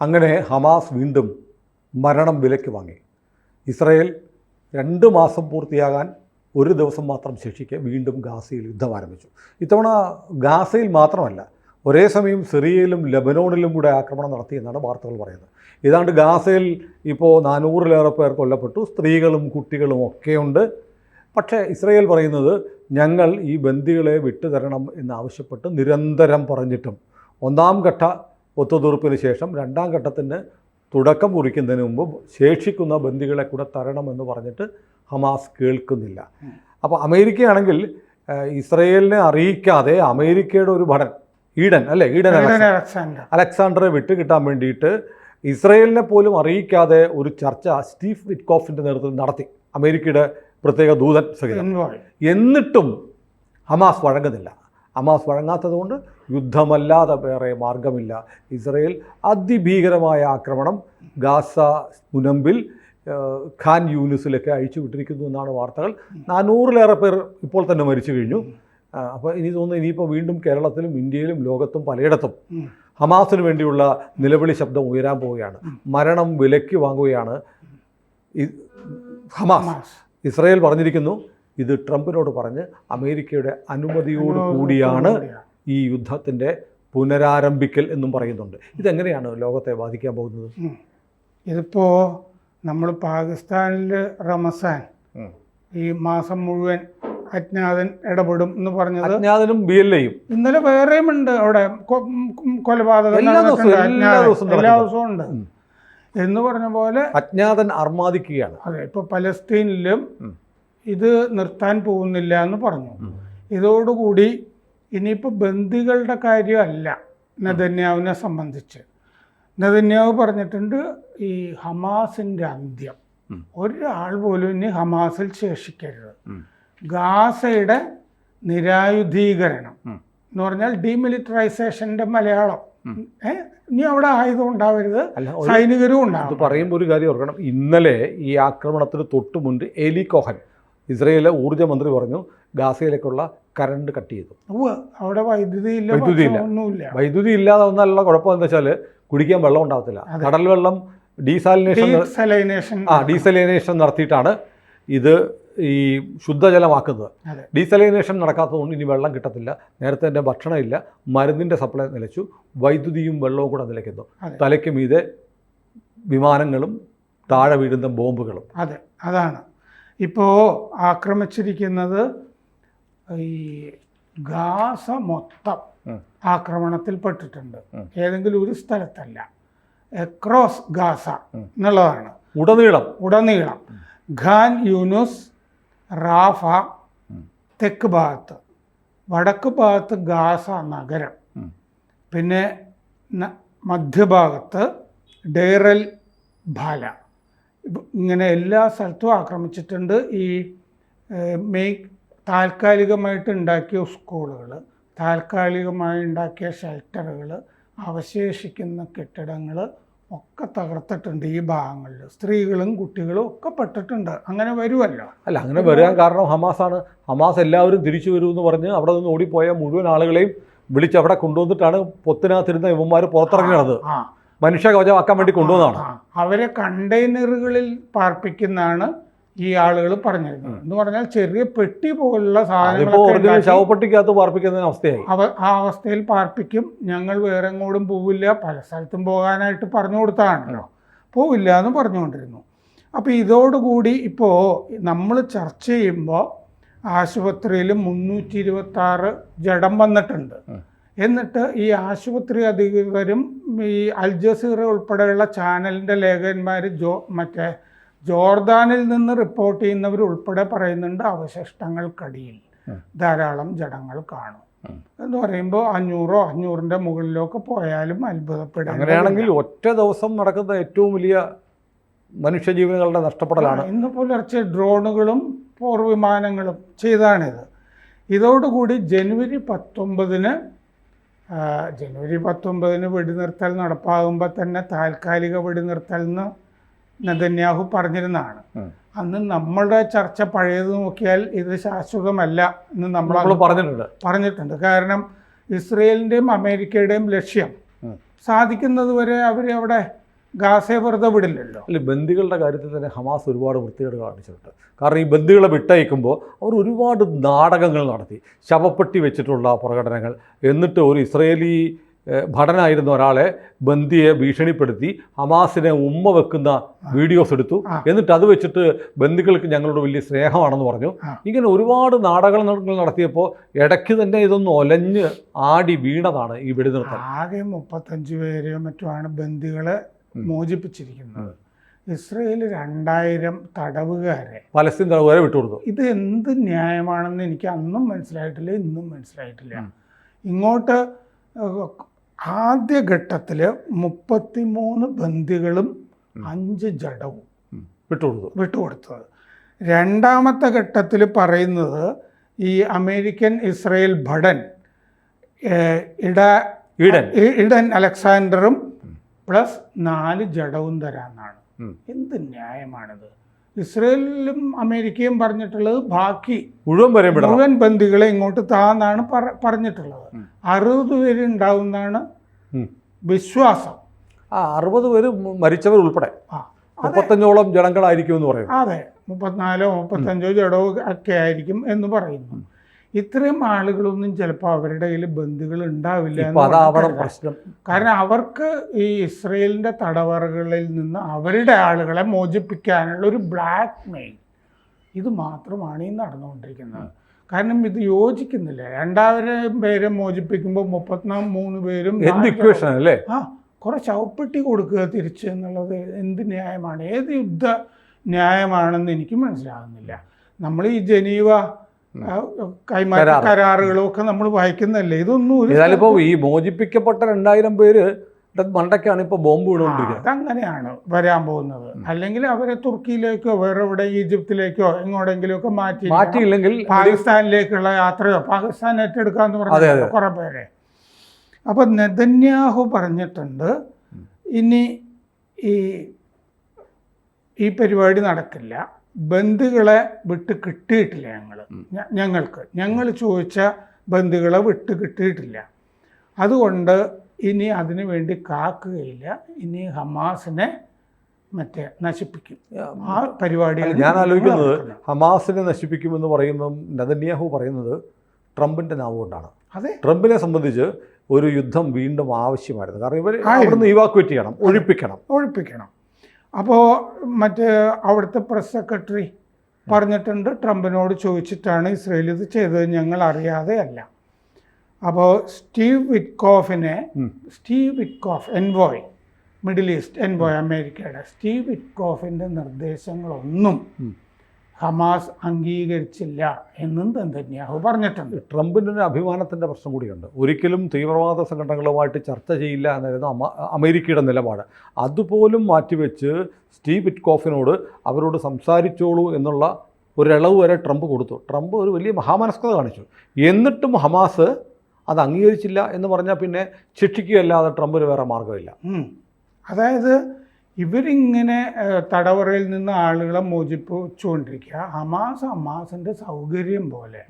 അങ്ങനെ ഹമാസ് വീണ്ടും മരണം വിലയ്ക്ക് വാങ്ങി. ഇസ്രയേൽ 2 മാസം പൂർത്തിയാകാൻ 1 ദിവസം മാത്രം ശേഷിക്കെ വീണ്ടും ഗാസയിൽ യുദ്ധം ആരംഭിച്ചു. ഇത്തവണ ഗാസയിൽ മാത്രമല്ല, ഒരേ സമയം സിറിയയിലും ലെബനോണിലും കൂടെ ആക്രമണം നടത്തിയെന്നാണ് വാർത്തകൾ പറയുന്നത്. ഏതാണ്ട് ഗാസയിൽ ഇപ്പോൾ 400-ലേറെ പേർ കൊല്ലപ്പെട്ടു, സ്ത്രീകളും കുട്ടികളും ഒക്കെയുണ്ട്. പക്ഷേ ഇസ്രയേൽ പറയുന്നത് ഞങ്ങൾ ഈ ബന്ദികളെ വിട്ടുതരണം എന്നാവശ്യപ്പെട്ട് നിരന്തരം പറഞ്ഞിട്ടും 1-ാം ഘട്ട ഒത്തുതീർപ്പിന് ശേഷം 2-ാം ഘട്ടത്തിന് തുടക്കം കുറിക്കുന്നതിന് മുമ്പ് ശേഷിക്കുന്ന ബന്ദികളെ കൂടെ തരണമെന്ന് പറഞ്ഞിട്ട് ഹമാസ് കേൾക്കുന്നില്ല. അപ്പോൾ അമേരിക്കയാണെങ്കിൽ ഇസ്രയേലിനെ അറിയിക്കാതെ അമേരിക്കയുടെ ഒരു ഭടൻ ഈഡൻ അലക്സാണ്ടറെ വിട്ടുകിട്ടാൻ വേണ്ടിയിട്ട് ഇസ്രയേലിനെ പോലും അറിയിക്കാതെ ഒരു ചർച്ച സ്റ്റീവ് വിറ്റ്കോഫിൻ്റെ നേതൃത്വത്തിൽ നടത്തി, അമേരിക്കയുടെ പ്രത്യേക ദൂതൻ സഹിതം. എന്നിട്ടും ഹമാസ് വഴങ്ങുന്നില്ല. ഹമാസ് വഴങ്ങാത്തതുകൊണ്ട് യുദ്ധമല്ലാതെ വേറെ മാർഗമില്ല. ഇസ്രയേൽ അതിഭീകരമായ ആക്രമണം ഗാസ മുനമ്പിൽ ഖാൻ യൂനിസിലൊക്കെ അഴിച്ചു വിട്ടിരിക്കുന്നു എന്നാണ് വാർത്തകൾ. 400-ലേറെ പേർ ഇപ്പോൾ തന്നെ മരിച്ചു കഴിഞ്ഞു. അപ്പോൾ ഇനി തോന്നുന്നു ഇനിയിപ്പോൾ വീണ്ടും കേരളത്തിലും ഇന്ത്യയിലും ലോകത്തും പലയിടത്തും ഹമാസിന് വേണ്ടിയുള്ള നിലവിളി ശബ്ദം ഉയരാൻ പോവുകയാണ്. മരണം വിലയ്ക്ക് വാങ്ങുകയാണ് ഹമാസ്. ഇസ്രയേൽ പറഞ്ഞിരിക്കുന്നു ഇത് ട്രംപിനോട് പറഞ്ഞ് അമേരിക്കയുടെ അനുമതിയോട് കൂടിയാണ് ഈ യുദ്ധത്തിൻ്റെ പുനരാരംഭിക്കൽ എന്നും പറയുന്നുണ്ട്. ഇതെങ്ങനെയാണ് ലോകത്തെ ബാധിക്കാൻ പോകുന്നത്? ഇതിപ്പോൾ നമ്മൾ പാകിസ്ഥാനിൽ റമസാൻ ഈ മാസം മുഴുവൻ അജ്ഞാതൻ ഇടപെടും എന്ന് പറഞ്ഞത്, അജ്ഞാതനും BLAയും ഇന്നലെ വേറെയും ഉണ്ട്. അവിടെ കൊലപാതകം എല്ലാ ദിവസവും ഉണ്ട് എന്ന് പറഞ്ഞ പോലെ അജ്ഞാതൻ അർമാദിക്കുകയാണ്. അതെ, ഇപ്പോൾ പലസ്തീനിലും ഇത് നിർത്താൻ പോകുന്നില്ല എന്ന് പറഞ്ഞു. ഇതോടുകൂടി ഇനിയിപ്പോൾ ബന്ദികളുടെ കാര്യമല്ല നെതന്യാഹുവിനെ സംബന്ധിച്ച്. നെതന്യാഹു പറഞ്ഞിട്ടുണ്ട് ഈ ഹമാസിൻ്റെ അന്ത്യം, ഒരാൾ പോലും ഇനി ഹമാസിൽ ശേഷിക്കരുത്. ഗാസയുടെ നിരായുധീകരണം എന്ന് പറഞ്ഞാൽ ഡീമിലിറ്ററൈസേഷൻ്റെ മലയാളം. ഇനി അവിടെ ആയുധം ഉണ്ടാവരുത്, സൈനികരും ഉണ്ടാവും. അത് പറയുമ്പോൾ ഒരു കാര്യം ഓർക്കണം, ഇന്നലെ ഈ ആക്രമണത്തിന് തൊട്ട് മുൻപ് എലി കോഹൻ ഇസ്രയേലിലെ ഊർജ്ജ മന്ത്രി പറഞ്ഞു ഗാസയിലേക്കുള്ള കറണ്ട് കട്ട് ചെയ്തു. അവിടെ വൈദ്യുതി ഇല്ലാതെ ഒന്നല്ല. കുഴപ്പം എന്താ വെച്ചാൽ കുടിക്കാൻ വെള്ളം ഉണ്ടാകത്തില്ല. കടൽ വെള്ളം ഡീസലിനേഷൻ നടത്തിയിട്ടാണ് ഇത് ഈ ശുദ്ധജലമാക്കുന്നത്. ഡീസലിനേഷൻ നടക്കാത്തതുകൊണ്ട് ഇനി വെള്ളം കിട്ടത്തില്ല. നേരത്തെ എൻ്റെ ഭക്ഷണമില്ല, മരുന്നിൻ്റെ സപ്ലൈ നിലച്ചു, വൈദ്യുതിയും വെള്ളവും കൂടെ നിലയ്ക്കുന്നു. തലയ്ക്ക് മീതെ വിമാനങ്ങളും താഴെ വീഴുന്ന ബോംബുകളും. അതെ, അതാണ് ഇപ്പോൾ ആക്രമിച്ചിരിക്കുന്നത്. ഈ ഗാസ മൊത്തം ആക്രമണത്തിൽപ്പെട്ടിട്ടുണ്ട്. ഏതെങ്കിലും ഒരു സ്ഥലത്തല്ല, എക്രോസ് ഗാസ എന്നുള്ളതാണ്. ഉടനീളം ഖാൻ യൂനുസ്, റാഫ തെക്ക് ഭാഗത്ത്, വടക്ക് ഭാഗത്ത് ഗാസ നഗരം, പിന്നെ മധ്യഭാഗത്ത് ഡെയറൽ ബാല, ഇങ്ങനെ എല്ലാ സ്ഥലത്തും ആക്രമിച്ചിട്ടുണ്ട്. ഈ താൽക്കാലികമായിട്ട് ഉണ്ടാക്കിയ സ്കൂളുകൾ, താൽക്കാലികമായി ഉണ്ടാക്കിയ ഷെൽട്ടറുകൾ, അവശേഷിക്കുന്ന കെട്ടിടങ്ങൾ ഒക്കെ തകർത്തിട്ടുണ്ട്. ഈ ഭാഗങ്ങളിൽ സ്ത്രീകളും കുട്ടികളും ഒക്കെ പെട്ടിട്ടുണ്ട്. അങ്ങനെ വരുമല്ലോ. അല്ല, അങ്ങനെ വരാൻ കാരണം ഹമാസാണ്. ഹമാസ് എല്ലാവരും തിരിച്ചു വരുമെന്ന് പറഞ്ഞ് അവിടെ നിന്ന് ഓടിപ്പോയ മുഴുവൻ ആളുകളെയും വിളിച്ച് അവിടെ കൊണ്ടുവന്നിട്ടാണ് പൊത്തിനകത്തിരുന്ന ഇവന്മാർ പുറത്തിറങ്ങിയത്. മനുഷ്യകവചമാക്കാൻ വേണ്ടി കൊണ്ടുവന്നതാണ്. അവരെ കണ്ടെയ്നറുകളിൽ പാർപ്പിക്കുന്നതാണ് ഈ ആളുകൾ പറഞ്ഞിരുന്നത്. എന്ന് പറഞ്ഞാൽ ചെറിയ പെട്ടി പോലുള്ള സാധനങ്ങൾ ശവപ്പെട്ടിക്കകത്ത് പാർപ്പിക്കുന്ന അവസ്ഥയായി. ആ അവസ്ഥയിൽ പാർപ്പിക്കും. ഞങ്ങൾ വേറെ എങ്ങോട്ടും പോവില്ല, പല സ്ഥലത്തും പോകാനായിട്ട് പറഞ്ഞു കൊടുത്താണല്ലോ, പോവില്ല എന്ന് പറഞ്ഞുകൊണ്ടിരുന്നു. അപ്പോൾ ഇതോടുകൂടി ഇപ്പോൾ നമ്മൾ ചർച്ച ചെയ്യുമ്പോൾ ആശുപത്രിയിൽ 326 ജഡം വന്നിട്ടുണ്ട്. എന്നിട്ട് ഈ ആശുപത്രി അധികൃതരും ഈ അൽ ജസീറ ഉൾപ്പെടെയുള്ള ചാനലിൻ്റെ ലേഖകന്മാർ മറ്റേ ജോർദാനിൽ നിന്ന് റിപ്പോർട്ട് ചെയ്യുന്നവർ ഉൾപ്പെടെ പറയുന്നുണ്ട് അവശിഷ്ടങ്ങൾക്കടിയിൽ ധാരാളം ജഡങ്ങൾ കാണും എന്ന് പറയുമ്പോൾ 500-500ൻ്റെ മുകളിലൊക്കെ പോയാലും അത്ഭുതപ്പെടും. അങ്ങനെയാണെങ്കിൽ ഒറ്റ ദിവസം നടക്കുന്ന ഏറ്റവും വലിയ മനുഷ്യജീവനുകളുടെ നഷ്ടപ്പെടലാണ്. ഇന്ന് പുലർച്ചെ ഡ്രോണുകളും പോർവിമാനങ്ങളും ചെയ്താണിത്. ഇതോടുകൂടി ജനുവരി 19 വെടിനിർത്തൽ നടപ്പാകുമ്പോൾ തന്നെ താൽക്കാലിക വെടിനിർത്തൽ എന്ന് നെതന്യാഹു പറഞ്ഞിരുന്നതാണ്. അന്ന് നമ്മളുടെ ചർച്ച പഴയത് നോക്കിയാൽ ഇത് ശാശ്വതമല്ല എന്ന് നമ്മൾ പറഞ്ഞിട്ടുണ്ട്. കാരണം ഇസ്രയേലിൻ്റെയും അമേരിക്കയുടെയും ലക്ഷ്യം സാധിക്കുന്നത് വരെ അവർ അവിടെ ഗാസയെ വെറുതെ വിടില്ലല്ലോ. അല്ല, ബന്ദികളുടെ കാര്യത്തിൽ തന്നെ ഹമാസ് ഒരുപാട് വൃത്തികേട് കാണിച്ചിട്ടുണ്ട്. കാരണം ഈ ബന്ദികളെ വിട്ടയക്കുമ്പോൾ അവർ ഒരുപാട് നാടകങ്ങൾ നടത്തി, ശവപ്പെട്ടി വെച്ചിട്ടുള്ള പ്രകടനങ്ങൾ, എന്നിട്ട് ഒരു ഇസ്രയേലി ഭടനായിരുന്ന ഒരാളെ ബന്ദിയെ ഭീഷണിപ്പെടുത്തി ഹമാസിനെ ഉമ്മ വെക്കുന്ന വീഡിയോസ് എടുത്തു. എന്നിട്ട് അത് വെച്ചിട്ട് ബന്ദികൾക്ക് ഞങ്ങളോട് വലിയ സ്നേഹമാണെന്ന് പറഞ്ഞു. ഇങ്ങനെ ഒരുപാട് നാടകങ്ങൾ നടത്തിയപ്പോൾ ഇടയ്ക്ക് തന്നെ ഇതൊന്ന് ഒലഞ്ഞ് ആടി വീണതാണ് ഈ വെടിനിർത്തൽ. ആകെ 35 പേരെയോ മറ്റുമാണ് ബന്ദികളെ മോചിപ്പിച്ചിരിക്കുന്നത്. ഇസ്രയേൽ 2000 തടവുകാരെ, പലസ്തീൻ തടവുകാരെ വിട്ടുകൊടുത്തു. ഇത് എന്ത് ന്യായമാണെന്ന് എനിക്ക് അന്നും മനസ്സിലായിട്ടില്ല, ഇന്നും മനസ്സിലായിട്ടില്ല. ഇങ്ങോട്ട് ആദ്യഘട്ടത്തിൽ 33 ബന്ദികളും 5 ജഡവും വിട്ടുകൊടുത്തത്. രണ്ടാമത്തെ ഘട്ടത്തിൽ പറയുന്നത് ഈ അമേരിക്കൻ ഇസ്രയേൽ ഭടൻ ഇഡൻ അലക്സാണ്ടറും പ്ലസ് 4 ജഡവും തരാമെന്നാണ്. എന്ത് ന്യായമാണിത്? ഇസ്രയേലും അമേരിക്കയും പറഞ്ഞിട്ടുള്ളത് ബാക്കി മുഴുവൻ ബന്ദികളെ ഇങ്ങോട്ട് താന്നാണ് പറഞ്ഞിട്ടുള്ളത്. 60 പേര് ഉണ്ടാവുന്നതാണ് വിശ്വാസം. 60 പേര് മരിച്ചവർ ഉൾപ്പെടെ 35ഓളം ജഡങ്ങളായിരിക്കും എന്ന് പറയുന്നു. അതെ, 34 35 ജഡവും ഒക്കെ ആയിരിക്കും എന്ന് പറയുന്നു. ഇത്രയും ആളുകളൊന്നും ചിലപ്പോൾ അവരുടെ കയ്യിൽ ബന്ധുക്കൾ ഉണ്ടാവില്ല. കാരണം അവർക്ക് ഈ ഇസ്രയേലിൻ്റെ തടവറകളിൽ നിന്ന് അവരുടെ ആളുകളെ മോചിപ്പിക്കാനുള്ള ഒരു ബ്ലാക്ക് മെയിൽ ഇത് മാത്രമാണ് ഈ നടന്നുകൊണ്ടിരിക്കുന്നത്. കാരണം ഇത് യോജിക്കുന്നില്ല. 2000 പേരെ മോചിപ്പിക്കുമ്പോൾ 33 പേരും അല്ലേ കുറെ ശവപ്പെട്ടി കൊടുക്കുക തിരിച്ച് എന്നുള്ളത് എന്ത് ന്യായമാണ്? ഏത് യുദ്ധ ന്യായമാണെന്ന് എനിക്ക് മനസ്സിലാകുന്നില്ല. നമ്മൾ ഈ ജനീവ കൈമാറ്റ കരാറുകളും ഒക്കെ നമ്മൾ വായിക്കുന്നതല്ലേ, ഇതൊന്നും ഇപ്പോൾ ഈ മോചിപ്പിക്കപ്പെട്ട 2000 പേര് മണ്ടയ്ക്കാണ് ഇപ്പോൾ ബോംബ് വീണുകൊണ്ടിരിക്കുന്നത്. അതങ്ങനെയാണ് വരാൻ പോകുന്നത്. അല്ലെങ്കിൽ അവരെ തുർക്കിയിലേക്കോ വേറെ എവിടെ ഈജിപ്തിലേക്കോ എങ്ങോടെങ്കിലും ഒക്കെ മാറ്റിയില്ലെങ്കിൽ പാകിസ്ഥാനിലേക്കുള്ള യാത്രയോ പാകിസ്ഥാൻ ഏറ്റെടുക്കാന്ന് പറഞ്ഞ കുറെ പേരെ. അപ്പൊ നെതന്യാഹു പറഞ്ഞിട്ടുണ്ട് ഇനി ഈ പരിപാടി നടക്കില്ല, ബന്ധുക്കളെ വിട്ട് കിട്ടിയിട്ടില്ല, ഞങ്ങൾ ചോദിച്ച ബന്ധുക്കളെ വിട്ട് കിട്ടിയിട്ടില്ല, അതുകൊണ്ട് ഇനി അതിനു വേണ്ടി കാക്കുകയില്ല, ഇനി ഹമാസിനെ നശിപ്പിക്കും. ആ പരിപാടി ഞാൻ ആലോചിക്കുന്നത് ഹമാസിനെ നശിപ്പിക്കുമെന്ന് പറയുമ്പം നെതന്യാഹു പറയുന്നത് ട്രംപിൻ്റെ നാവ് കൊണ്ടാണ്. അതെ, ട്രംപിനെ സംബന്ധിച്ച് ഒരു യുദ്ധം വീണ്ടും ആവശ്യമായിരുന്നു. കാരണം ഇവർ അവിടുന്ന് ഇവാക്വേറ്റ് ചെയ്യണം, ഒഴിപ്പിക്കണം. അപ്പോൾ അവിടുത്തെ പ്രസ് സെക്രട്ടറി പറഞ്ഞിട്ടുണ്ട്, ട്രംപിനോട് ചോദിച്ചിട്ടാണ് ഇസ്രയേൽ ഇത് ചെയ്തത്, ഞങ്ങൾ അറിയാതെ അല്ല. അപ്പോൾ Steve Witkoff envoy, middle east envoy അമേരിക്കയുടെ സ്റ്റീവ് വിറ്റ്കോഫിൻ്റെ നിർദ്ദേശങ്ങളൊന്നും ഹമാസ് അംഗീകരിച്ചില്ല എന്നും നെതന്യാഹു പറഞ്ഞിട്ടുണ്ട്. ട്രംപിൻ്റെ ഒരു അഭിമാനത്തിൻ്റെ പ്രശ്നം കൂടിയുണ്ട്. ഒരിക്കലും തീവ്രവാദ സംഘടനകളുമായിട്ട് ചർച്ച ചെയ്യില്ല എന്നായിരുന്നു അമേരിക്കയുടെ നിലപാട്. അതുപോലും മാറ്റിവെച്ച് സ്റ്റീവ് വിറ്റ്കോഫിനോട് അവരോട് സംസാരിച്ചോളൂ എന്നുള്ള ഒരിളവ് വരെ ട്രംപ് കൊടുത്തു. ട്രംപ് ഒരു വലിയ മഹാമനസ്കത കാണിച്ചു. എന്നിട്ടും ഹമാസ് അത് അംഗീകരിച്ചില്ല എന്ന് പറഞ്ഞാൽ പിന്നെ ശിക്ഷിക്കുകയല്ലാതെ ട്രംപിന് വേറെ മാർഗ്ഗമില്ല. അതായത് ഇവരിങ്ങനെ തടവറയിൽ നിന്ന് ആളുകളെ മോചിപ്പിച്ചുകൊണ്ടിരിക്കുക. ഹമാസിൻ്റെ സൗകര്യം പോലെ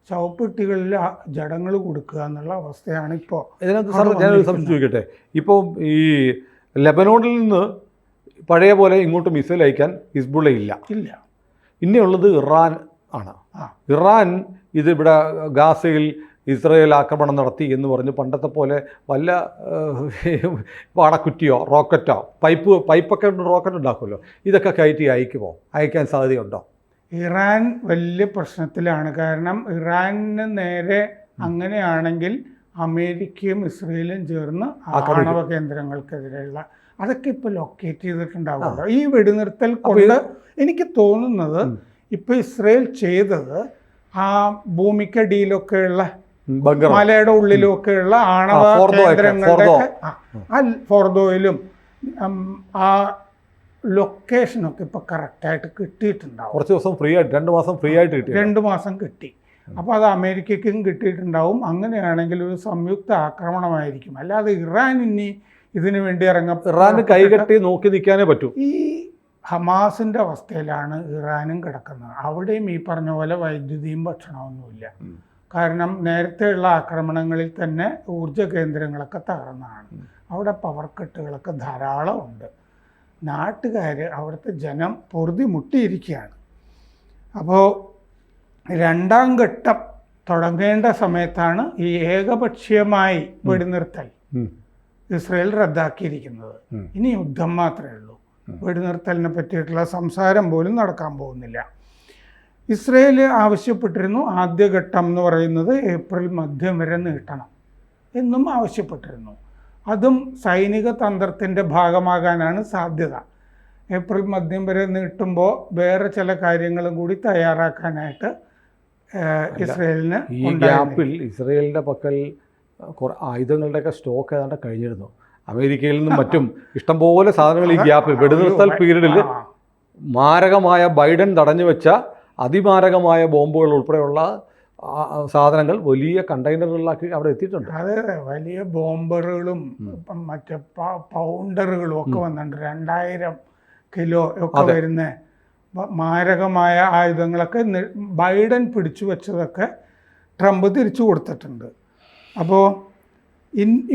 ശവപ്പെട്ടികളിൽ ജഡങ്ങൾ കൊടുക്കുക എന്നുള്ള അവസ്ഥയാണ് ഇപ്പോൾ. ഇതിനകത്ത് ഞാനൊരു സംശയം ചോദിക്കട്ടെ, ഇപ്പോൾ ഈ ലെബനോണിൽ നിന്ന് പഴയ പോലെ ഇങ്ങോട്ട് മിസൈൽ അയക്കാൻ ഹിസ്ബുള്ള ഇല്ല. ഇനിയുള്ളത് ഇറാൻ ആണ്. ഇറാൻ ഇതിവിടെ ഗാസയിൽ ഇസ്രയേൽ ആക്രമണം നടത്തി എന്ന് പറഞ്ഞ് പണ്ടത്തെ പോലെ വല്ല പാടക്കുറ്റിയോ റോക്കറ്റോ പൈപ്പൊക്കെ റോക്കറ്റ് ഉണ്ടാക്കുമല്ലോ, ഇതൊക്കെ കയറ്റി അയക്കാൻ സാധ്യതയുണ്ടോ? ഇറാൻ വലിയ പ്രശ്നത്തിലാണ്. കാരണം ഇറാനിന് നേരെ അങ്ങനെയാണെങ്കിൽ അമേരിക്കയും ഇസ്രയേലും ചേർന്ന് ആണവ കേന്ദ്രങ്ങൾക്കെതിരെയുള്ള അതൊക്കെ ഇപ്പോൾ ലൊക്കേറ്റ് ചെയ്തിട്ടുണ്ടാവുമല്ലോ. ഈ വെടിനിർത്തൽ കൊണ്ട് എനിക്ക് തോന്നുന്നത് ഇപ്പോൾ ഇസ്രയേൽ ചെയ്തത് ആ ഭൂമിക്കടിയിലൊക്കെയുള്ള മലയുടെ ഉള്ളിലൊക്കെയുള്ള ആണവ കേന്ദ്രങ്ങളുടെ ഫോർദോയിലും ആ ലൊക്കേഷനൊക്കെ ഇപ്പോൾ കറക്റ്റായിട്ട് കിട്ടിയിട്ടുണ്ടാവും. കുറച്ച് ദിവസം ഫ്രീ ആയിട്ട് 2 മാസം ഫ്രീ ആയിട്ട് കിട്ടി. 2 മാസം കിട്ടി. അപ്പോൾ അത് അമേരിക്കയ്ക്കും കിട്ടിയിട്ടുണ്ടാവും. അങ്ങനെയാണെങ്കിൽ ഒരു സംയുക്ത ആക്രമണമായിരിക്കും. അല്ലാതെ ഇറാൻ ഇനി ഇതിനു വേണ്ടി ഇറാന് കൈകെട്ടി നോക്കി നിൽക്കാനേ പറ്റൂ. ഈ ഹമാസിൻ്റെ അവസ്ഥയിലാണ് ഇറാനും കിടക്കുന്നത്. അവിടെയും ഈ പറഞ്ഞ പോലെ വൈദ്യുതിയും ഭക്ഷണമൊന്നുമില്ല. കാരണം നേരത്തെയുള്ള ആക്രമണങ്ങളിൽ തന്നെ ഊർജ കേന്ദ്രങ്ങളൊക്കെ തകർന്നതാണ്. അവിടെ പവർ കട്ടുകളൊക്കെ ധാരാളം ഉണ്ട്. നാട്ടുകാർ, അവിടുത്തെ ജനം പൊറുതി മുട്ടിയിരിക്കുകയാണ്. അപ്പോൾ രണ്ടാം ഘട്ടം തുടങ്ങേണ്ട സമയത്താണ് ഈ ഏകപക്ഷീയമായി വെടിനിർത്തൽ ഇസ്രയേൽ റദ്ദാക്കിയിരിക്കുന്നത്. ഇനി യുദ്ധം മാത്രമേ ഉള്ളൂ. വെടിനിർത്തലിനെ പറ്റിയിട്ടുള്ള സംസാരം പോലും നടക്കാൻ പോകുന്നില്ല. ഇസ്രയേൽ ആവശ്യപ്പെട്ടിരുന്നു ആദ്യഘട്ടം എന്ന് പറയുന്നത് ഏപ്രിൽ മധ്യം വരെ നീട്ടണം എന്നും ആവശ്യപ്പെട്ടിരുന്നു. അതും സൈനിക തന്ത്രത്തിൻ്റെ ഭാഗമാകാനാണ് സാധ്യത. ഏപ്രിൽ മധ്യം വരെ നീട്ടുമ്പോൾ വേറെ ചില കാര്യങ്ങളും കൂടി തയ്യാറാക്കാനായിട്ട് ഇസ്രയേലിന് ഈ ഗ്യാപ്പിൽ ഇസ്രയേലിൻ്റെ പക്കൽ കുറേ ആയുധങ്ങളുടെയൊക്കെ സ്റ്റോക്ക് ഏതാണ്ട് കഴിഞ്ഞിരുന്നു. അമേരിക്കയിൽ നിന്നും മറ്റും ഇഷ്ടംപോലെ സാധനങ്ങൾ ഈ ഗ്യാപ്പിൽ വെടിനിർത്തൽ പീരീഡിൽ മാരകമായ ബൈഡൻ തടഞ്ഞു വെച്ച അതിമാരകമായ ബോംബുകൾ ഉൾപ്പെടെയുള്ള സാധനങ്ങൾ വലിയ കണ്ടെയ്നറുകളിലാക്കി അവിടെ എത്തിയിട്ടുണ്ട്. അതെ, വലിയ ബോംബറുകളും മറ്റേ പൗണ്ടറുകളും ഒക്കെ വന്നിട്ടുണ്ട്. 2000 കിലോ ഒക്കെ വരുന്ന മാരകമായ ആയുധങ്ങളൊക്കെ ബൈഡൻ പിടിച്ചു വെച്ചതൊക്കെ ട്രംപ് തിരിച്ചു കൊടുത്തിട്ടുണ്ട്. അപ്പോൾ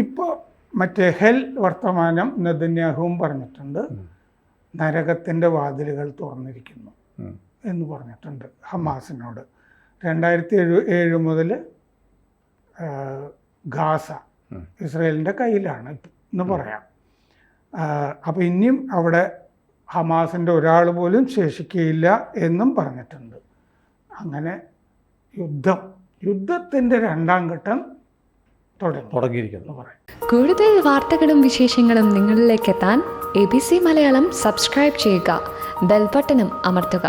ഇപ്പോൾ മറ്റേ ഹെൽ വർത്തമാനം നെതന്യാഹുവും പറഞ്ഞിട്ടുണ്ട്. നരകത്തിൻ്റെ വാതിലുകൾ തുറന്നിരിക്കുന്നു എന്ന് പറഞ്ഞിട്ടുണ്ട് ഹമാസിനോട്. 2007 മുതൽ ഗാസ ഇസ്രയേലിൻ്റെ കയ്യിലാണ് എന്ന് പറയാം. അപ്പോൾ ഇനിയും അവിടെ ഹമാസിൻ്റെ ഒരാൾ പോലും ശേഷിക്കുകയില്ല എന്നും പറഞ്ഞിട്ടുണ്ട്. അങ്ങനെ യുദ്ധത്തിൻ്റെ രണ്ടാം ഘട്ടം തുടങ്ങിയിരിക്കുന്നു പറയാം. കൂടുതൽ വാർത്തകളും വിശേഷങ്ങളും നിങ്ങളിലേക്ക് എത്താൻ ABC മലയാളം സബ്സ്ക്രൈബ് ചെയ്യുക, ബെൽബട്ടനും അമർത്തുക.